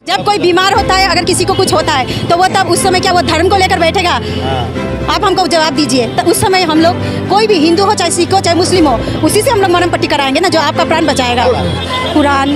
जब कोई बीमार होता है, अगर किसी को कुछ होता है तो वो तब उस समय क्या वो धर्म को लेकर बैठेगा? आप हमको जवाब दीजिए। तो उस समय हम लोग कोई भी हिंदू हो, चाहे सिख हो, चाहे मुस्लिम हो, उसी से हम लोग मरहम पट्टी कराएंगे ना, जो आपका प्राण बचाएगा। कुरान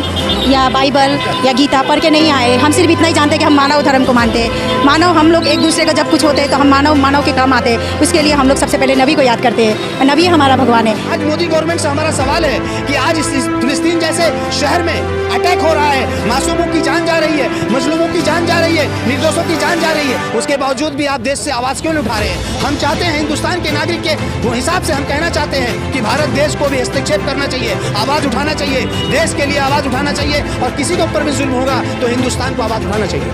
या बाइबल या गीता पढ़ के नहीं आए, हम सिर्फ इतना ही जानते हैं कि हम मानव धर्म को मानते हैं। मानव हम लोग एक दूसरे का जब कुछ होते हैं तो हम मानव के काम आते हैं। उसके लिए हम लोग सबसे पहले नबी को याद करते हैं। नबी हमारा भगवान है। आज मोदी गवर्नमेंट से हमारा सवाल है कि आज इस फिलिस्तीन जैसे शहर में अटैक हो रहा है, मासूमों की जान जा रही है, मजलूमों की जान जा रही है, निर्दोषों की जान जा रही है, उसके बावजूद भी आप देश से आवाज क्यों नहीं उठा रहे हैं? हम चाहते हैं हिंदुस्तान के नागरिक के वो हिसाब से हम कहना चाहते हैं कि भारत देश को भी हस्तक्षेप करना चाहिए, आवाज उठाना चाहिए, देश के लिए आवाज उठाना चाहिए, और किसी के ऊपर भी जुल्म होगा तो हिंदुस्तान को आवाज उठाना चाहिए।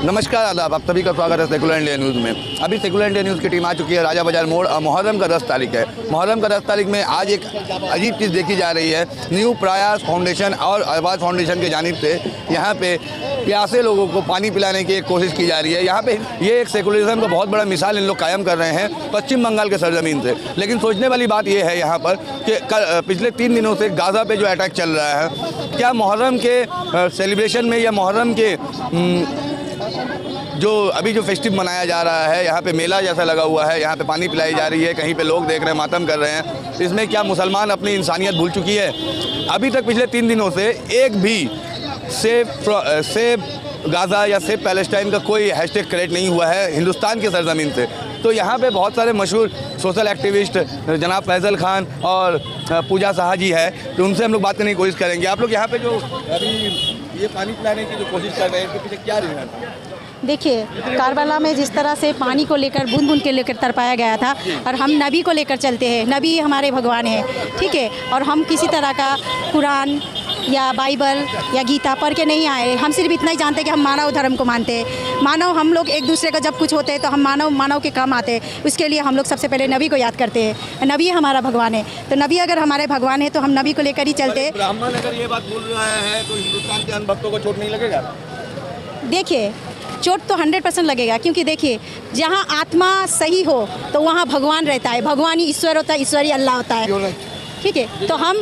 नमस्कार, आदाब, आप सभी का स्वागत है सेकुलर इंडिया न्यूज़ में। अभी सेकुलर इंडिया न्यूज़ की टीम आ चुकी है राजा बाजार मोड़। मुहर्रम का 10 तारीख है। मुहर्रम का 10 तारीख में आज एक अजीब चीज़ देखी जा रही है। न्यू प्रयास फाउंडेशन और आवाज़ फाउंडेशन की जानिब से यहाँ पे प्यासे लोगों को पानी पिलाने की एक कोशिश की जा रही है। यहाँ पे ये एक सेकुलरिज्म का बहुत बड़ा मिसाल इन लोग कायम कर रहे हैं पश्चिम बंगाल के सरजमीन से। लेकिन सोचने वाली बात ये है यहाँ पर कि पिछले 3 दिनों से गाज़ा पे जो अटैक चल रहा है, क्या मुहर्रम के सेलिब्रेशन में या मुहर्रम के जो अभी जो फेस्टिव मनाया जा रहा है, यहाँ पे मेला जैसा लगा हुआ है, यहाँ पे पानी पिलाई जा रही है, कहीं पे लोग देख रहे हैं, मातम कर रहे हैं, इसमें क्या मुसलमान अपनी इंसानियत भूल चुकी है? अभी तक पिछले 3 दिनों से एक भी सेव गाज़ा या सेव पैलेस्टाइन का कोई हैशटैग क्रिएट नहीं हुआ है हिंदुस्तान के सरजमीन से। तो यहाँ पे बहुत सारे मशहूर सोशल एक्टिविस्ट जनाब फैज़ल खान और पूजा शाह जी है, तो उनसे हम लोग बात करने की कोशिश करेंगे। आप लोग यहाँ पे जो अभी ये पानी पिलाने की जो कोशिश कर रहे हैं, इसके पीछे क्या रीज़न है? देखिए, कारबला में जिस तरह से पानी को लेकर बूंद बूंद के लेकर तरपाया गया था, और हम नबी को लेकर चलते हैं। नबी हमारे भगवान हैं, ठीक है। और हम किसी तरह का कुरान या बाइबल या गीता पढ़ के नहीं आए। हम सिर्फ इतना ही जानते हैं कि हम मानव धर्म को मानते हैं। मानव हम लोग एक दूसरे का जब कुछ होते हैं तो हम मानव के काम आते हैं। उसके लिए हम लोग सबसे पहले नबी को याद करते हैं। नबी हमारा भगवान है, तो नबी अगर हमारे भगवान है तो हम नबी को लेकर ही चलते हैं। ब्राह्मण अगर ये बात बोल रहा है तो हिंदुस्तान के अन्य भक्तों को चोट नहीं लगेगा? देखिए, चोट तो 100% लगेगा, क्योंकि देखिए, जहाँ आत्मा सही हो तो वहाँ भगवान रहता है। भगवान ही ईश्वर होता है, ईश्वरी अल्लाह होता है, ठीक है। तो हम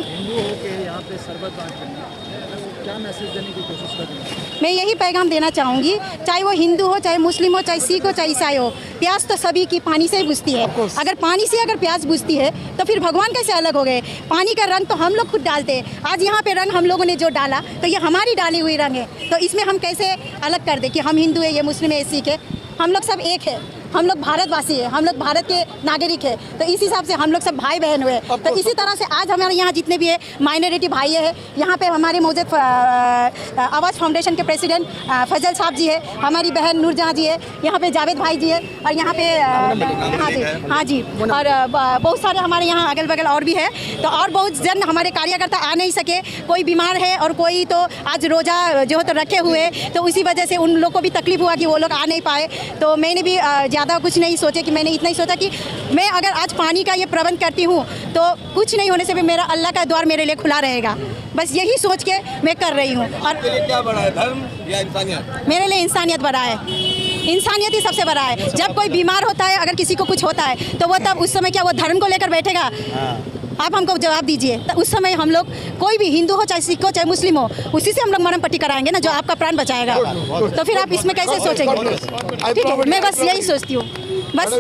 क्या मैसेज देने की कोशिश कर रहे हैं? मैं यही पैगाम देना चाहूँगी, चाहे वो हिंदू हो, चाहे मुस्लिम हो, चाहे सिख हो, चाहे ईसाई हो, प्यास तो सभी की पानी से ही बुझती है। अगर पानी से अगर प्यास बुझती है तो फिर भगवान कैसे अलग हो गए? पानी का रंग तो हम लोग खुद डालते हैं। आज यहाँ पे रंग हम लोगों ने जो डाला तो ये हमारी डाली हुई रंग है, तो इसमें हम कैसे अलग कर दें कि हम हिंदू है, ये मुस्लिम है, ये सिख है? हम लोग सब एक है, हम लोग भारतवासी हैं, हम लोग भारत के नागरिक हैं, तो इस हिसाब से हम लोग सब भाई बहन हुए। तो इसी तरह से आज हमारे यहाँ जितने भी है माइनॉरिटी भाई है, यहाँ पे हमारे मौजूद आवाज़ फाउंडेशन के प्रेसिडेंट फजल साहब जी है, हमारी बहन नूरजहाँ जी है, यहाँ पे जावेद भाई जी है, और यहाँ पे हाँ जी, और बहुत सारे हमारे यहाँ अगल बगल और भी है। तो और बहुत जन हमारे कार्यकर्ता आ नहीं सके, कोई बीमार है और कोई तो आज रोज़ा जो तो रखे हुए, तो उसी वजह से उन लोग को भी तकलीफ हुआ कि वो लोग आ नहीं पाए। तो मैंने भी ज़्यादा कुछ नहीं सोचे, कि मैंने इतना ही सोचा कि मैं अगर आज पानी का ये प्रबंध करती हूँ तो कुछ नहीं होने से भी मेरा अल्लाह का द्वार मेरे लिए खुला रहेगा। बस यही सोच के मैं कर रही हूँ। और क्या बड़ा है, धर्म या इंसानियत? मेरे लिए इंसानियत बड़ा है, इंसानियत ही सबसे बड़ा है। जब कोई बीमार होता है, अगर किसी को कुछ होता है तो वो तब उस समय क्या वो धर्म को लेकर बैठेगा? आप हमको जवाब दीजिए। तो उस समय हम लोग कोई भी हिंदू हो, चाहे सिख हो, चाहे मुस्लिम हो, उसी से हम लोग मरहम पट्टी कराएंगे ना, जो आपका प्राण बचाएगा। तो फिर आप इसमें कैसे सोचेंगे? ठीक है, मैं बस यही सोचती हूँ बस।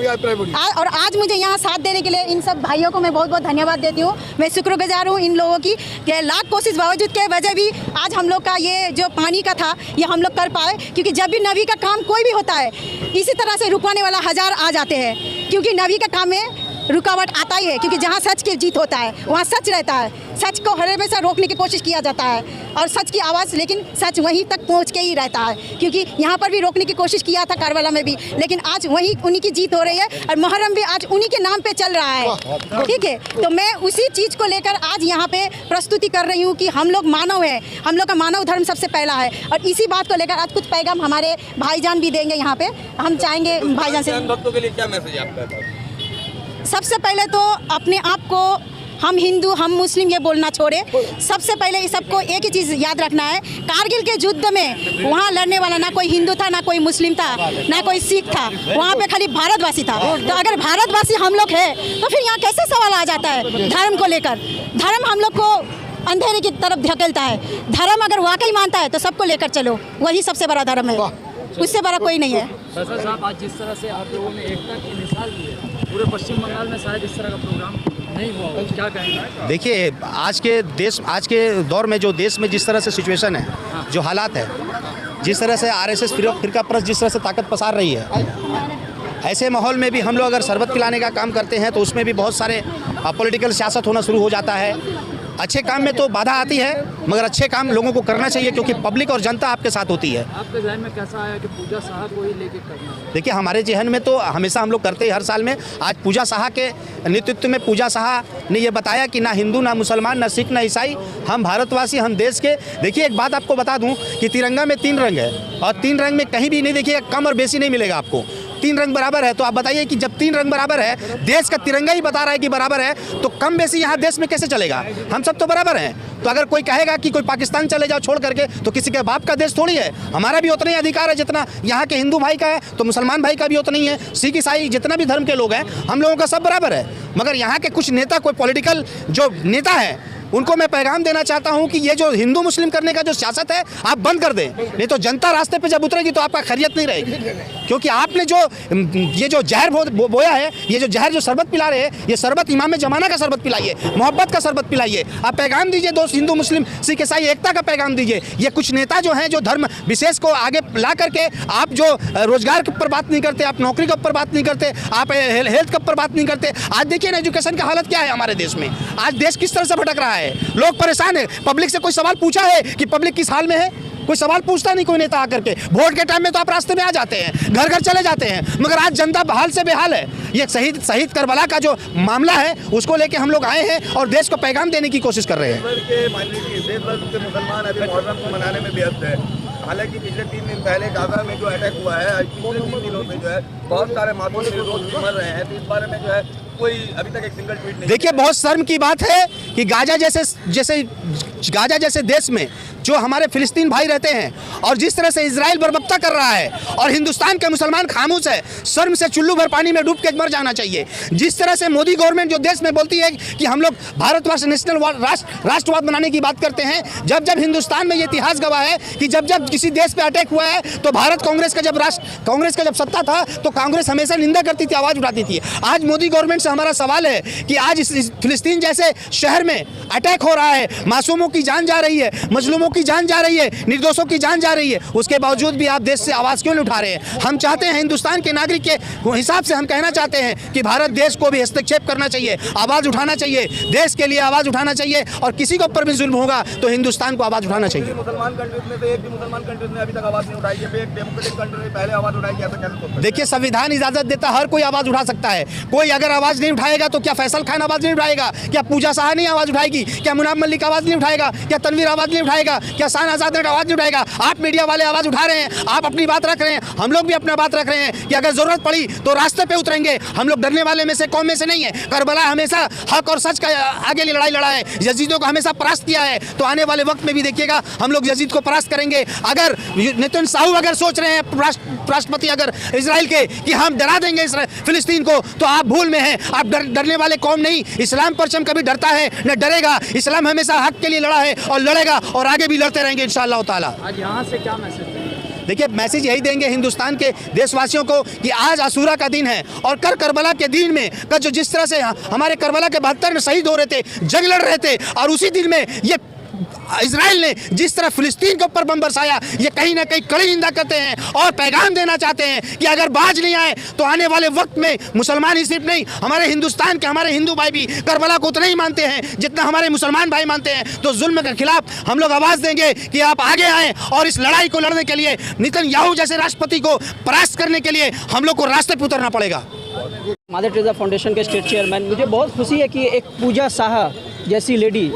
और आज मुझे यहाँ साथ देने के लिए इन सब भाइयों को मैं बहुत बहुत धन्यवाद देती हूँ। मैं शुक्रगुजार हूँ इन लोगों की कि लाख कोशिश बावजूद के वजह भी आज हम लोग का ये जो पानी का था ये हम लोग कर पाए। क्योंकि जब भी नबी का काम कोई भी होता है, इसी तरह से रुकवाने वाला 1000 आ जाते हैं, क्योंकि नबी का काम में रुकावट आता ही है। क्योंकि जहाँ सच की जीत होता है वहाँ सच रहता है, सच को हर हमेशा रोकने की कोशिश किया जाता है, और सच की आवाज़ लेकिन सच वहीं तक पहुँच के ही रहता है। क्योंकि यहाँ पर भी रोकने की कोशिश किया था कारबला में भी, लेकिन आज वहीं उन्हीं की जीत हो रही है, और मुहर्रम भी आज उन्हीं के नाम पे चल रहा है, ठीक है। तो मैं उसी चीज़ को लेकर आज यहाँ पे प्रस्तुति कर रही हूँ कि हम लोग मानव हैं, हम लोग का मानव धर्म सबसे पहला है। और इसी बात को लेकर आज कुछ पैगाम हमारे भाईजान भी देंगे यहाँ पे। हम चाहेंगे भाईजान से, भक्तों के लिए क्या मैसेज है आपका? सबसे पहले तो अपने आप को हम हिंदू, हम मुस्लिम ये बोलना छोड़े। सबसे पहले इस सबको एक ही चीज़ याद रखना है, कारगिल के युद्ध में वहाँ लड़ने वाला ना कोई हिंदू था, ना कोई मुस्लिम था, ना कोई सिख था, वहाँ पे खाली भारतवासी था। तो अगर भारतवासी हम लोग हैं तो फिर यहाँ कैसे सवाल आ जाता है धर्म को लेकर? धर्म हम लोग को अंधेरे की तरफ धकेलता है। धर्म अगर वाकई मानता है तो सबको लेकर चलो, वही सबसे बड़ा धर्म है, उससे बड़ा कोई नहीं है। फैसल साहब, आज जिस तरह से आप लोगों ने एकता की मिसाल दी है, पूरे पश्चिम बंगाल में शायद इस तरह का प्रोग्राम नहीं हुआ, क्या कहेंगे? देखिए, आज के दौर में जो देश में जिस तरह से सिचुएशन है, जो हालात है, जिस तरह से आरएसएस फिरका परस्त जिस तरह से ताकत पसार रही है, ऐसे माहौल में भी हम लोग अगर शरबत पिलाने का काम करते हैं तो उसमें भी बहुत सारे पॉलिटिकल सियासत होना शुरू हो जाता है। अच्छे काम में तो बाधा आती है, मगर अच्छे काम लोगों को करना चाहिए, क्योंकि पब्लिक और जनता आपके साथ होती है। आपके जहन में कैसा आया कि पूजा साहा को ही लेके करना है? देखिए, हमारे जहन में तो हमेशा हम लोग करते हैं हर साल में। आज पूजा साहा के नेतृत्व में पूजा साहा ने ये बताया कि ना हिंदू, ना मुसलमान, ना सिख, ना ईसाई, हम भारतवासी, हम देश के। देखिए, एक बात आपको बता दूं कि तिरंगा में 3 रंग है और 3 रंग में कहीं भी नहीं देखिएगा कम और बेसी नहीं मिलेगा आपको। 3 रंग बराबर है। तो आप बताइए कि जब 3 रंग बराबर है, देश का तिरंगा ही बता रहा है कि बराबर है, तो कम बेसी यहाँ देश में कैसे चलेगा? हम सब तो बराबर हैं। तो अगर कोई कहेगा कि कोई पाकिस्तान चले जाओ छोड़ करके, तो किसी के बाप का देश थोड़ी है। हमारा भी उतना ही अधिकार है जितना यहाँ के हिंदू भाई का है, तो मुसलमान भाई का भी उतना ही है। सिख, ईसाई, जितना भी धर्म के लोग हैं, हम लोगों का सब बराबर है। मगर यहाँ के कुछ नेता, कोई पॉलिटिकल जो नेता है, उनको मैं पैगाम देना चाहता हूं कि ये जो हिंदू मुस्लिम करने का जो सियासत है, आप बंद कर दें। नहीं तो जनता रास्ते पे जब उतरेगी तो आपका खैरियत नहीं रहेगी, क्योंकि आपने ये जो जहर बोया है, ये जो जहर जो शरबत पिला रहे हैं, ये शरबत इमाम जमाना का शरबत पिलाइए, मोहब्बत का शरबत पिलाइए। आप पैगाम दीजिए दोस्त, हिंदू मुस्लिम सिख ईसाई एकता का पैगाम दीजिए। ये कुछ नेता जो हैं, जो धर्म विशेष को आगे ला करके, आप जो रोजगार के ऊपर बात नहीं करते, आप नौकरी के ऊपर बात नहीं करते, आप हेल्थ के ऊपर बात नहीं करते। आज देखिए ना, एजुकेशन का हालत क्या है हमारे देश में। आज देश किस तरह से भटक रहा है, लोग परेशान है। पब्लिक से कोई सवाल पूछा है कि पब्लिक किस हाल में है? कोई सवाल पूछता नहीं कोई नेता आकर के। वोट के टाइम में तो आप रास्ते में आ जाते हैं, घर घर चले जाते हैं, मगर आज जनता बहाल से बेहाल है। ये शहीद करबला का जो मामला है, उसको लेके हम लोग आए हैं और देश को पैगाम देने की कोशिश कर रहे हैं। मुसलमान अभी मुहर्रम को मनाने में व्यस्त है। हालांकि पिछले 3 दिन पहले गाजा में जो अटैक हुआ है, पिछले 3 दिनों में जो है बहुत सारे मासूम निर्दोष मर रहे हैं। तो इस बारे में जो है कोई अभी तक एक सिंगल ट्वीट नहीं। देखिए, बहुत शर्म की बात है कि गाजा जैसे देश में जो हमारे फिलिस्तीन भाई रहते हैं और जिस तरह से इजराइल बर्बरता कर रहा है और हिंदुस्तान के मुसलमान खामोश है। शर्म से चुल्लू भर पानी में डूब के मर जाना चाहिए। जिस तरह से मोदी गवर्नमेंट जो देश में बोलती है कि हम लोग भारतवर्ष नेशनल राष्ट्रवाद बनाने की बात करते हैं, जब हिंदुस्तान में ये इतिहास गवाह है कि जब किसी देश पे अटैक हुआ है तो भारत कांग्रेस का जब सत्ता था तो कांग्रेस हमेशा निंदा करती थी, आवाज उठाती थी। आज मोदी गवर्नमेंट से हमारा सवाल है कि आज इस फिलिस्तीन जैसे शहर में अटैक हो रहा है, मासूमों की जान जा रही है, मजलूमों की जान जा रही है, निर्दोषों की जान जा रही है, उसके बावजूद भी आप देश से आवाज क्यों नहीं उठा रहे हैं? हम चाहते हैं, हिंदुस्तान के नागरिक के हिसाब से हम कहना चाहते हैं कि भारत देश को भी हस्तक्षेप करना चाहिए, आवाज उठाना चाहिए, देश के लिए आवाज उठाना चाहिए। और किसी के ऊपर भी जुल्म होगा तो हिंदुस्तान को आवाज उठाना चाहिए। मुसलमान कंट्रीज में तो एक भी मुसलमान कंट्रीज ने अभी तक आवाज नहीं उठाई है। एक डेमोक्रेटिक कंट्री ने पहले आवाज उठाई, ऐसा कैसे? देखिए, संविधान इजाजत देता, हर कोई आवाज उठा सकता है। कोई अगर आवाज नहीं उठाएगा तो क्या फैसल खान आवाज नहीं उठाएगा? क्या पूजा साहा नहीं आवाज उठाएगी? क्या मुनाब मलिक आवाज नहीं उठाएगा? क्या तनवीर आवाज नहीं उठाएगा? क्या शान आजाद ने आवाज नहीं उठाएगा? आप मीडिया वाले आवाज उठा रहे हैं, आप अपनी बात रख रहे हैं, हम लोग भी अपना बात रख रहे हैं कि अगर जरूरत पड़ी तो रास्ते पे उतरेंगे। हम लोग डरने वाले में से कौम में से नहीं है। करबला हमेशा हक और सच का आगे लड़ाई लड़ा है, यजीदों को हमेशा परास्त किया है। तो आने वाले वक्त में भी देखिएगा हम लोग यजीद को परास्त करेंगे। अगर नेतन्याहू अगर सोच रहे हैं, राष्ट्रपति अगर इजराइल के, कि हम डरा देंगे फिलिस्तीन को, तो आप भूल में हैं। आप डरने वाले कौम नहीं। इस्लाम परचम कभी डरता है न डरेगा। इस्लाम हमेशा हक के लिए लड़ा है और लड़ेगा और आगे भी लड़ते रहेंगे इंशाअल्लाह ताला। आज यहाँ से क्या मैसेज देंगे? देखिए, मैसेज यही देंगे हिंदुस्तान के देशवासियों को कि आज आशूरा का दिन है और करबला के दिन में जो जिस तरह से हमारे करबला के 72 में शहीद हो रहे थे, जंग लड़ रहे थे, और उसी दिन में ये इजराइल ने जिस तरह फिलिस्तीन के ऊपर बम बरसाया, ये कहीं ना कहीं कड़ी निंदा करते हैं और पैगाम देना चाहते हैं कि अगर बाज नहीं आए तो आने वाले वक्त में मुसलमान ही सिर्फ नहीं, हमारे हिंदुस्तान के हमारे हिंदू भाई भी करबला को उतना ही मानते हैं जितना हमारे मुसलमान भाई मानते हैं। तो जुल्म के खिलाफ हम लोग आवाज़ देंगे कि आप आगे आएँ और इस लड़ाई को लड़ने के लिए नेतन्याहू जैसे राष्ट्रपति को परास्त करने के लिए हम लोग को रास्ते पर उतरना पड़ेगा। मदर टेरेसा फाउंडेशन के स्टेट चेयरमैन, मुझे बहुत खुशी है कि एक पूजा साहा जैसी लेडी,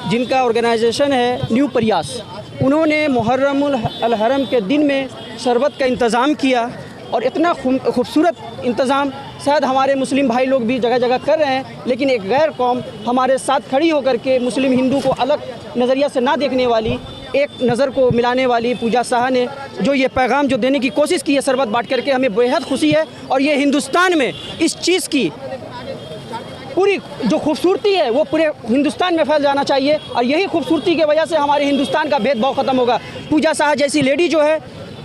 जिनका ऑर्गेनाइजेशन है न्यू प्रयास, उन्होंने मुहर्रम अल हरम के दिन में शरबत का इंतज़ाम किया। और इतना खूबसूरत इंतज़ाम शायद हमारे मुस्लिम भाई लोग भी जगह जगह कर रहे हैं, लेकिन एक गैर कौम हमारे साथ खड़ी होकर के मुस्लिम हिंदू को अलग नज़रिया से ना देखने वाली, एक नज़र को मिलाने वाली पूजा साहा ने जो ये पैगाम जो देने की कोशिश की है शरबत बांट करके, हमें बेहद खुशी है। और ये हिंदुस्तान में इस चीज़ की पूरी जो खूबसूरती है वो पूरे हिंदुस्तान में फैल जाना चाहिए और यही खूबसूरती की वजह से हमारे हिंदुस्तान का भेदभाव ख़त्म होगा। पूजा शाह जैसी लेडी जो है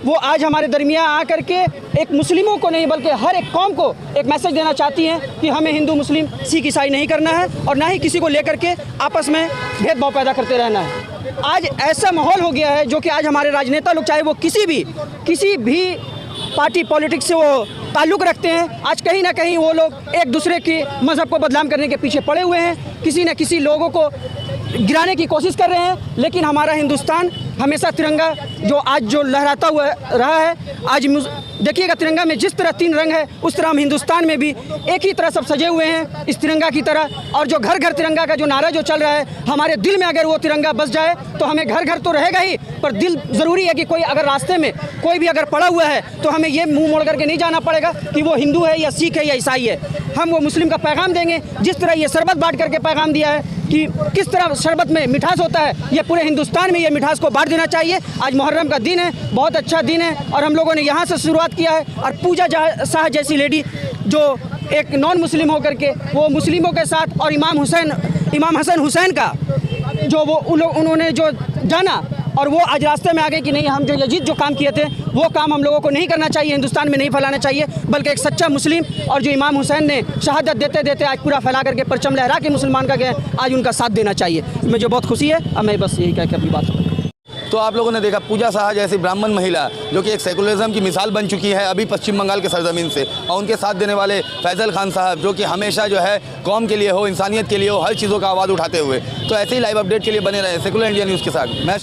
वो आज हमारे दरमियान आकर के एक मुस्लिमों को नहीं बल्कि हर एक कौम को एक मैसेज देना चाहती हैं कि हमें हिंदू मुस्लिम सिख ईसाई नहीं करना है और ना ही किसी को लेकर के आपस में भेदभाव पैदा करते रहना है। आज ऐसा माहौल हो गया है जो कि आज हमारे राजनेता लोग चाहे वो किसी भी पार्टी पॉलिटिक्स से वो ताल्लुक़ रखते हैं, आज कहीं ना कहीं वो लोग एक दूसरे के मज़हब को बदनाम करने के पीछे पड़े हुए हैं, किसी न किसी लोगों को गिराने की कोशिश कर रहे हैं। लेकिन हमारा हिंदुस्तान हमेशा तिरंगा जो लहराता हुआ रहा है, आज देखिएगा तिरंगा में जिस तरह 3 रंग है उस तरह हम हिंदुस्तान में भी एक ही तरह सब सजे हुए हैं इस तिरंगा की तरह। और जो घर घर तिरंगा का जो नारा जो चल रहा है, हमारे दिल में अगर वो तिरंगा बस जाए तो हमें घर घर तो रहेगा ही, पर दिल ज़रूरी है कि कोई अगर रास्ते में कोई भी अगर पड़ा हुआ है तो हमें ये मुंह मोड़ करके नहीं जाना पड़ेगा कि वो हिंदू है या सिख है या ईसाई है। हम वो मुस्लिम का पैगाम देंगे, जिस तरह ये शरबत बांट करके पैगाम दिया है कि किस तरह शरबत में मिठास होता है, ये पूरे हिंदुस्तान में ये मिठास को बांट देना चाहिए। आज मुहर्रम का दिन है, बहुत अच्छा दिन है और हम लोगों ने यहाँ से शुरुआत किया है। और पूजा शाह जैसी लेडी जो एक नॉन मुस्लिम होकर के वो मुस्लिमों के साथ और इमाम हसन हुसैन का जो वो उन्होंने जो जाना और वो आज रास्ते में आ गए कि नहीं, हम जो यजीद जो काम किए थे वो काम हम लोगों को नहीं करना चाहिए, हिंदुस्तान में नहीं फैलाना चाहिए, बल्कि एक सच्चा मुस्लिम और जो इमाम हुसैन ने शहादत देते देते आज पूरा फैला करके परचम लहरा के मुसलमान का गए, आज उनका साथ देना चाहिए। मुझे बहुत खुशी है। अब मैं बस यही कह के अपनी बात करूँ। तो आप लोगों ने देखा पूजा शाह जैसी ब्राह्मण महिला जो कि एक सेकुलरिज्म की मिसाल बन चुकी है अभी पश्चिम बंगाल के सरजमीन से, और उनके साथ देने वाले फैजल खान साहब जो कि हमेशा जो है कौम के लिए हो, इंसानियत के लिए हो, हर चीज़ों का आवाज़ उठाते हुए। तो ऐसे ही लाइव अपडेट के लिए बने रहे सेकुलर इंडिया न्यूज़ के साथ। मैं